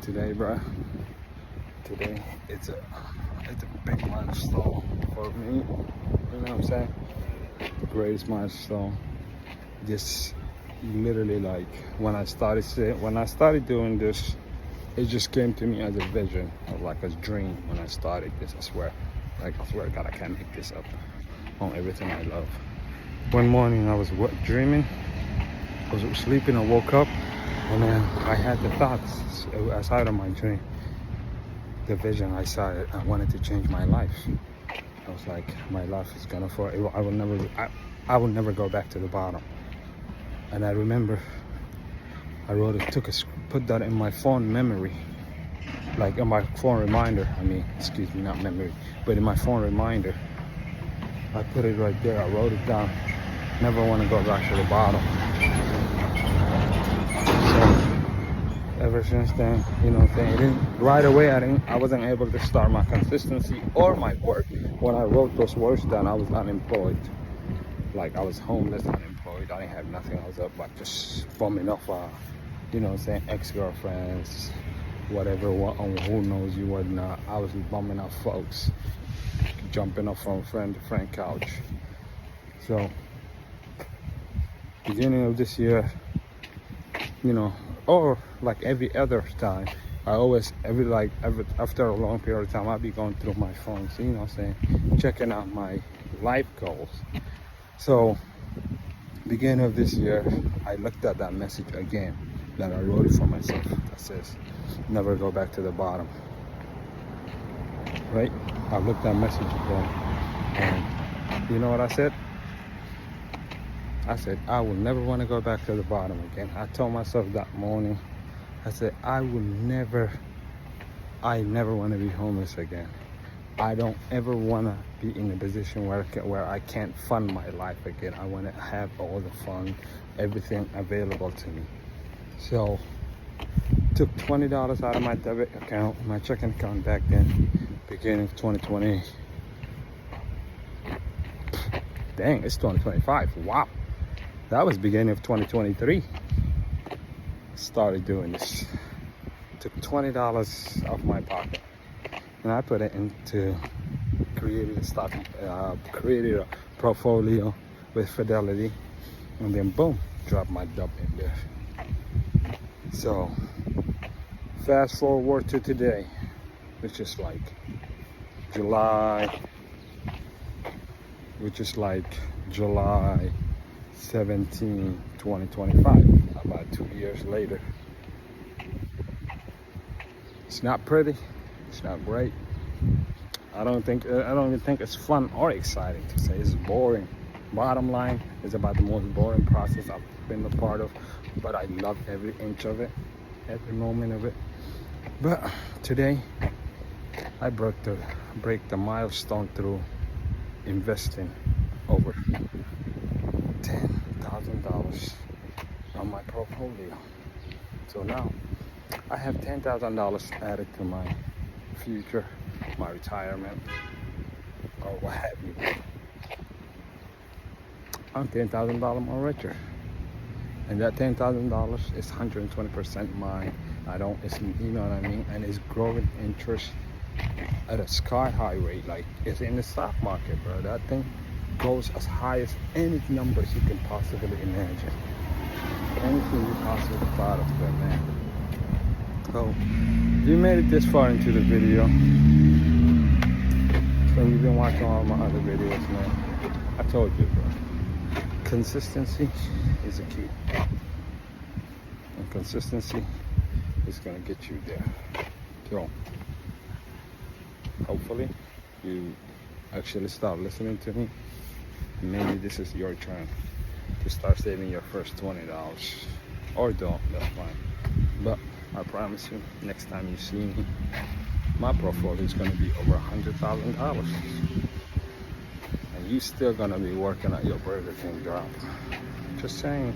Today, bro. Today it's a big milestone for me. You know what I'm saying? Greatest milestone. Just literally like when I started doing this, it just came to me as a vision or like a dream when I started this. I swear to God, I can't make this up on everything I love. One morning I was dreaming. I was sleeping. I woke up and then I had the thoughts aside of my dream. The vision I saw it. I wanted to change my life. I was like, my life is gonna I will never go back to the bottom. And I remember I wrote it, put that in my phone memory, like in my phone reminder. Excuse me, not memory, but in my phone reminder. I put it right there. I wrote it down. Never want to go back to the bottom. So ever since then, you know what I'm saying? Right away, I wasn't able to start my consistency or my work. When I wrote those words down, I was unemployed. Like I was homeless, unemployed. I didn't have nothing. I was up like just bumming off, you know what I'm saying, ex-girlfriends, whatever, who knows you, what not. I was bumming off folks, jumping up from friend to friend couch. So beginning of this year, you know, or like every other time, I always every after a long period of time, I'll be going through my phone, so, you know what I'm saying, checking out my life goals. So beginning of this year, I looked at that message again that I wrote it for myself that says never go back to the bottom. Right? I looked at that message again, and you know what I said? I said, I will never want to go back to the bottom again. I told myself that morning, I said, I never want to be homeless again. I don't ever want to be in a position where I can't fund my life again. I want to have all the fun, everything available to me. So, took $20 out of my debit account, my checking account back then, beginning of 2020. Dang, it's 2025. Wow. That was beginning of 2023. Started doing this. Took $20 off my pocket, and I put it into created a portfolio with Fidelity, and then boom, dropped my dub in there. So fast forward to today, which is like July 17, 2025, about 2 years later. It's not pretty, it's not great. I don't even think it's fun or exciting to say. It's boring. Bottom line, it's about the most boring process I've been a part of, but I love every inch of it, every moment of it. But today, I break the milestone through investing over $10,000 on my portfolio. So now I have $10,000 added to my future, my retirement, or what have you. I'm $10,000 more richer, and that $10,000 is 120% mine. You know what I mean? And it's growing interest at a sky high rate. Like it's in the stock market, bro. That thing goes as high as any numbers you can possibly imagine. Anything you possibly thought of, that man. So if you made it this far into the video, so you've been watching all my other videos, man, I told you, bro. Consistency is a key, and consistency is gonna get you there. So hopefully you actually start listening to me. Maybe this is your turn to start saving your first $20, or don't, that's fine. But I promise you, next time you see me, my portfolio is gonna be over $100,000. And you still gonna be working at your Burger King job. Just saying.